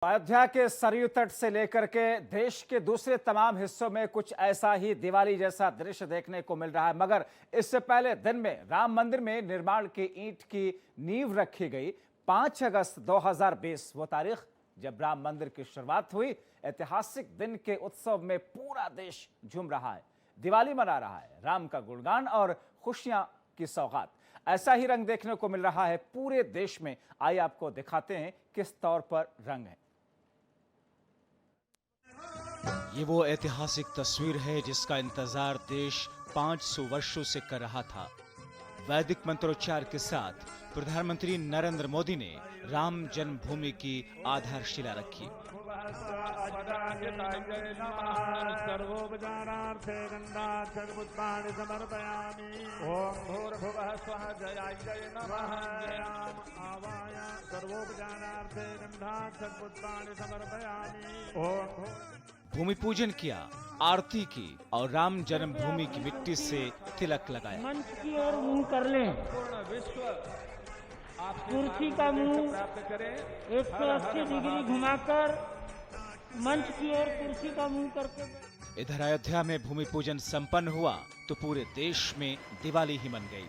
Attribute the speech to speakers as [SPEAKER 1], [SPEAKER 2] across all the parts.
[SPEAKER 1] अयोध्या के सरयू तट से लेकर के देश के दूसरे तमाम हिस्सों में कुछ ऐसा ही दिवाली जैसा दृश्य देखने को मिल रहा है। मगर इससे पहले दिन में राम मंदिर में निर्माण की ईंट की नींव रखी गई। 5 अगस्त 2020 वो तारीख जब राम मंदिर की शुरुआत हुई। ऐतिहासिक दिन के उत्सव में पूरा देश झूम रहा है, दिवाली मना रहा है, राम का गुणगान और खुशियां की सौगात। ऐसा ही रंग देखने को मिल रहा है पूरे देश में। आइए आपको दिखाते हैं किस तौर पर रंग है।
[SPEAKER 2] ये वो ऐतिहासिक तस्वीर है जिसका इंतजार देश 500 वर्षों से कर रहा था। वैदिक मंत्रोच्चार के साथ प्रधानमंत्री नरेंद्र मोदी ने राम जन्मभूमि की आधारशिला रखी। भूमि पूजन किया, आरती की और राम जन्मभूमि की मिट्टी से तिलक लगाया।
[SPEAKER 3] मंच की ओर मुंह कर लें, कुर्सी का मुंह 180 डिग्री घुमाकर मंच की ओर कुर्सी का मुंह करके।
[SPEAKER 2] इधर अयोध्या में भूमि पूजन संपन्न हुआ तो पूरे देश में दिवाली ही मन गई।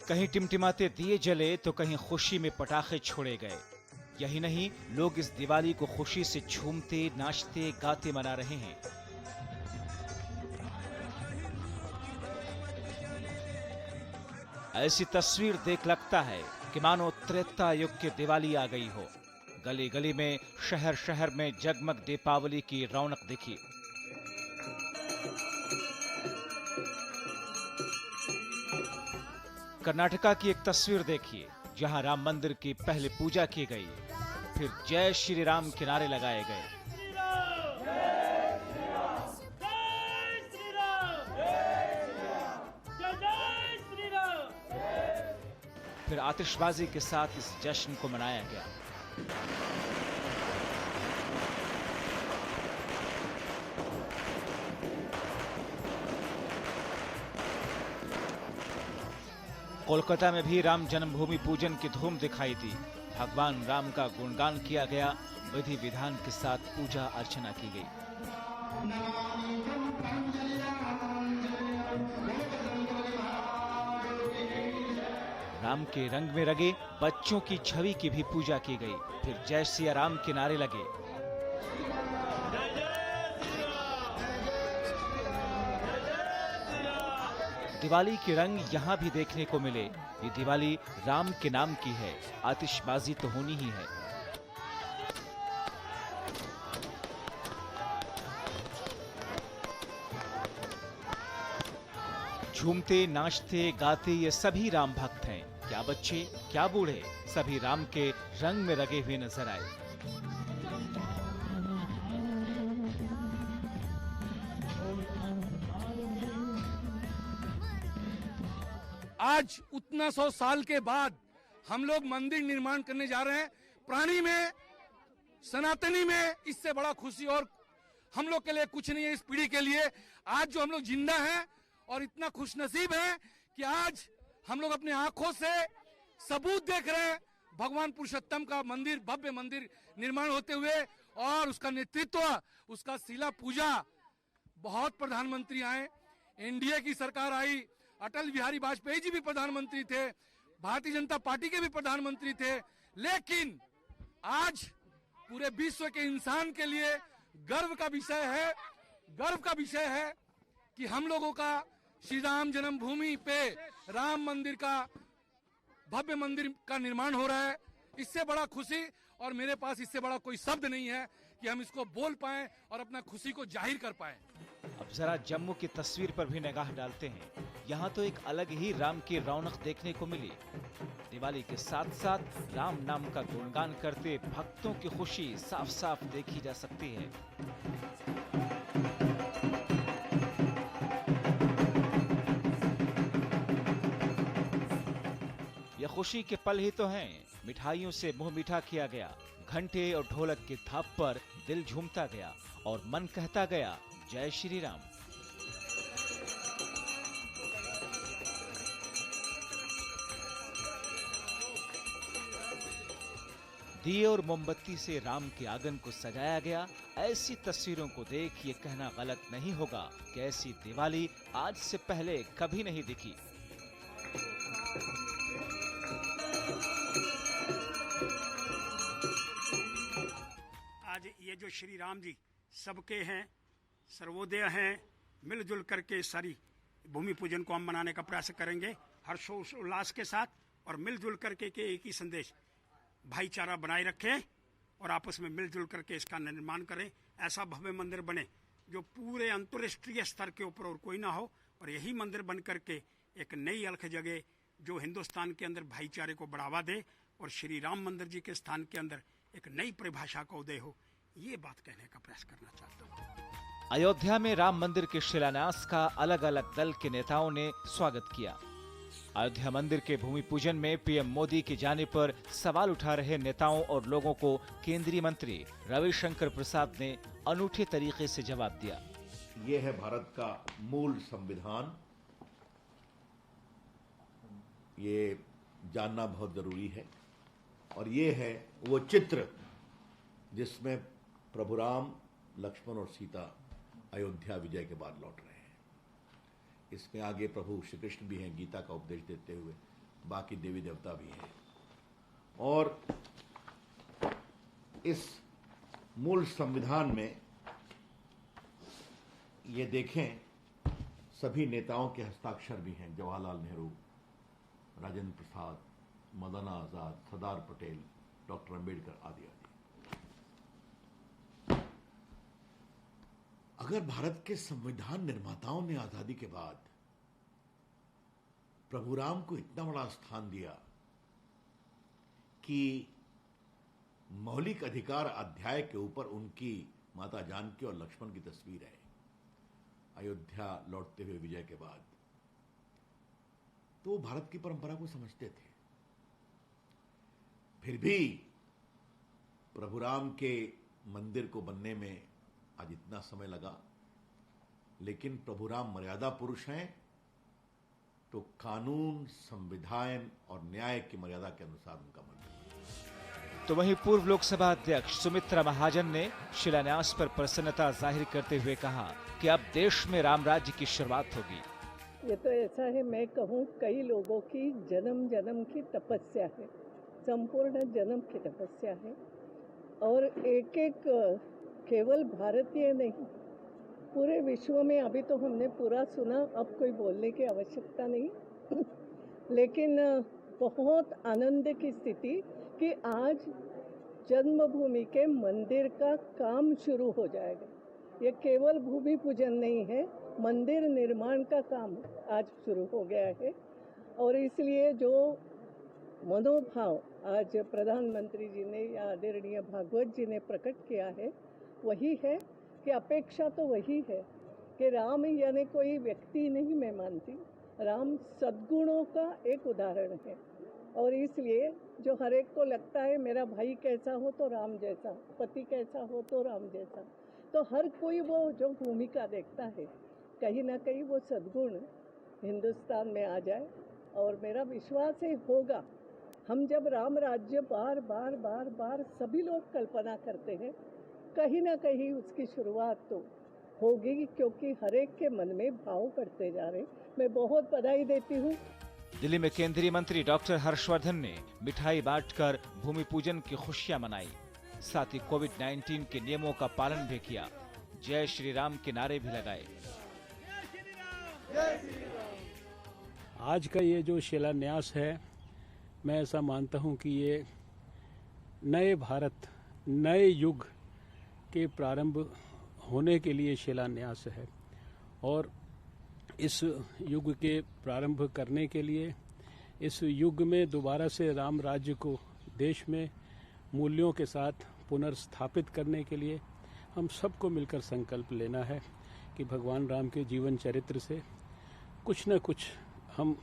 [SPEAKER 2] कहीं टिमटिमाते दिए जले तो कहीं खुशी में पटाखे छोड़े गए। यही नहीं, लोग इस दिवाली को खुशी से झूमते, नाचते, गाते मना रहे हैं। ऐसी तस्वीर देख लगता है कि मानो त्रेता युग की दिवाली आ गई हो। गली गली में, शहर शहर में जगमग दीपावली की रौनक दिखी। कर्नाटका की एक तस्वीर देखिए, जहां राम मंदिर की पहले पूजा की गई, फिर जय श्री राम के नारे लगाए गए। फिर आतिशबाजी के साथ इस जश्न को मनाया गया। कोलकाता में भी राम जन्मभूमि पूजन की धूम दिखाई दी। भगवान राम का गुणगान किया गया, विधि विधान के साथ पूजा अर्चना की गई। राम के रंग में रंगे बच्चों की छवि की भी पूजा की गई। फिर जय सिया राम के नारे लगे। दिवाली के रंग यहाँ भी देखने को मिले। ये दिवाली राम के नाम की है, आतिशबाजी तो होनी ही है। झूमते, नाचते, गाते ये सभी राम भक्त हैं। क्या बच्चे, क्या बूढ़े, सभी राम के रंग में रंगे हुए नजर आए।
[SPEAKER 4] आज उतना 100 साल के बाद हम लोग मंदिर निर्माण करने जा रहे हैं। प्राणी में, सनातनी में इससे बड़ा खुशी और हम लोग के लिए कुछ नहीं है। इस पीढ़ी के लिए आज जो हम लोग जिंदा हैं और इतना खुशनसीब हैं कि आज हम लोग अपने आंखों से सबूत देख रहे हैं भगवान पुरुषोत्तम का मंदिर, भव्य मंदिर निर्माण होते हुए, और उसका नेतृत्व, उसका शिला पूजा बहुत प्रधानमंत्री आए, एनडीए की सरकार आई, अटल बिहारी वाजपेयी जी भी प्रधानमंत्री थे, भारतीय जनता पार्टी के भी प्रधानमंत्री थे। लेकिन आज पूरे विश्व के इंसान के लिए गर्व का विषय है कि हम लोगों का श्री राम जन्मभूमि पे राम मंदिर का, भव्य मंदिर का निर्माण हो रहा है। इससे बड़ा खुशी, और मेरे पास इससे बड़ा कोई शब्द नहीं है कि हम इसको बोल पाएं और अपना खुशी को जाहिर कर पाएं।
[SPEAKER 2] अब जरा जम्मू की तस्वीर पर भी निगाह डालते हैं। यहाँ तो एक अलग ही राम की रौनक देखने को मिली। दिवाली के साथ साथ राम नाम का गुणगान करते भक्तों की खुशी साफ साफ देखी जा सकती है। ये खुशी के पल ही तो हैं। मिठाइयों से मुंह मीठा किया गया, घंटे और ढोलक की थाप पर दिल झूमता गया और मन कहता गया जय श्री राम। दिए और मोमबत्ती से राम के आंगन को सजाया गया। ऐसी तस्वीरों को देख ये कहना गलत नहीं होगा कि ऐसी दिवाली आज से पहले कभी नहीं दिखी।
[SPEAKER 5] आज ये जो श्री राम जी सबके हैं, सर्वोदय हैं, मिलजुल करके सारी भूमि पूजन को हम मनाने का प्रयास करेंगे हर्षोल्लास के साथ और मिलजुल करके के एक ही संदेश, भाईचारा बनाए रखें और आपस में मिलजुल करके इसका निर्माण करें। ऐसा भव्य मंदिर बने जो पूरे अंतर्राष्ट्रीय स्तर के ऊपर और कोई ना हो, और यही मंदिर बन करके एक नई अलख जगह जो हिंदुस्तान के अंदर भाईचारे को बढ़ावा दे और श्री राम मंदिर जी के स्थान के अंदर एक नई परिभाषा का उदय हो। ये बात कहने का प्रयास करना चाहता हूँ।
[SPEAKER 2] अयोध्या में राम मंदिर के शिलान्यास का अलग अलग दल के नेताओं ने स्वागत किया। अयोध्या मंदिर के भूमि पूजन में पीएम मोदी की जाने पर सवाल उठा रहे नेताओं और लोगों को केंद्रीय मंत्री रविशंकर प्रसाद ने अनूठे तरीके से जवाब दिया।
[SPEAKER 6] ये है भारत का मूल संविधान, ये जानना बहुत जरूरी है। और ये है वो चित्र जिसमें प्रभु राम, लक्ष्मण और सीता अयोध्या विजय के बाद लौट रहे हैं। इसमें आगे प्रभु श्री कृष्ण भी हैं, गीता का उपदेश देते हुए, बाकी देवी देवता भी हैं। और इस मूल संविधान में ये देखें, सभी नेताओं के हस्ताक्षर भी हैं। जवाहरलाल नेहरू, राजेंद्र प्रसाद, मौलाना आजाद, सरदार पटेल, डॉक्टर अंबेडकर आदि आदि। अगर भारत के संविधान निर्माताओं ने आजादी के बाद प्रभु राम को इतना बड़ा स्थान दिया कि मौलिक अधिकार अध्याय के ऊपर उनकी माता जानकी और लक्ष्मण की तस्वीर है अयोध्या लौटते हुए विजय के बाद, तो वो भारत की परंपरा को समझते थे। फिर भी प्रभु राम के मंदिर को बनने में आज इतना समय लगा, लेकिन प्रभु राम मर्यादा पुरुष हैं, तो कानून, संविधान और न्याय की मर्यादा के अनुसार उनका मंदिर।
[SPEAKER 2] तो वहीं पूर्व लोकसभा अध्यक्ष सुमित्रा महाजन ने शिलान्यास पर प्रसन्नता जाहिर करते हुए कहा कि अब देश में राम राज्य की शुरुआत होगी।
[SPEAKER 7] ये तो ऐसा है, मैं कहूँ कई लोगों की जन्म जन्म की तपस्या है, संपूर्ण जन्म की तपस्या है। और एक एक केवल भारतीय नहीं, पूरे विश्व में अभी तो हमने पूरा सुना, अब कोई बोलने की आवश्यकता नहीं लेकिन बहुत आनंद की स्थिति कि आज जन्मभूमि के मंदिर का काम शुरू हो जाएगा। ये केवल भूमि पूजन नहीं है, मंदिर निर्माण का काम आज शुरू हो गया है। और इसलिए जो मनोभाव आज प्रधानमंत्री जी ने या आदरणीय भागवत जी ने प्रकट किया है, वही है कि अपेक्षा तो वही है कि राम यानी कोई व्यक्ति नहीं मैं मानती, राम सद्गुणों का एक उदाहरण है। और इसलिए जो हर एक को लगता है मेरा भाई कैसा हो तो राम जैसा, पति कैसा हो तो राम जैसा, तो हर कोई वो जो भूमिका देखता है, कहीं ना कहीं वो सद्गुण हिंदुस्तान में आ जाए। और मेरा विश्वास है होगा। हम जब राम राज्य बार बार बार बार सभी लोग कल्पना करते हैं, कहीं ना कहीं उसकी शुरुआत तो होगी, क्योंकि हर एक के मन में भाव बढ़ते जा रहे। मैं बहुत बधाई देती हूँ।
[SPEAKER 2] दिल्ली में केंद्रीय मंत्री डॉक्टर हर्षवर्धन ने मिठाई बांटकर भूमि पूजन की खुशियां मनाई। साथ ही कोविड-19 के नियमों का पालन भी किया। जय श्री राम के नारे भी लगाए।
[SPEAKER 8] आज का ये जो शिलान्यास है, मैं ऐसा मानता हूँ कि ये नए भारत, नए युग के प्रारंभ होने के लिए शिलान्यास है। और इस युग के प्रारंभ करने के लिए, इस युग में दोबारा से राम राज्य को देश में मूल्यों के साथ पुनर्स्थापित करने के लिए हम सबको मिलकर संकल्प लेना है कि भगवान राम के जीवन चरित्र से कुछ न कुछ हम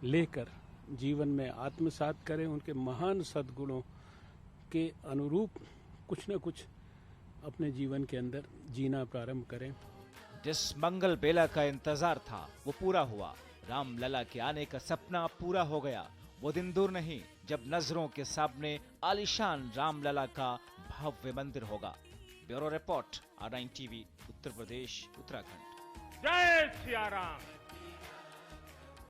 [SPEAKER 8] लेकर जीवन में आत्मसात करें, उनके महान सद्गुणों के अनुरूप कुछ न कुछ अपने जीवन के अंदर जीना प्रारंभ करें।
[SPEAKER 2] जिस मंगल बेला का इंतजार था वो पूरा हुआ। राम लला के आने का सपना पूरा हो गया। वो दिन दूर नहीं जब नजरों के सामने आलीशान रामलला का भव्य मंदिर होगा। Bureau report, R9 TV, Uttar Pradesh, Uttarakhand.
[SPEAKER 3] जय सिया राम।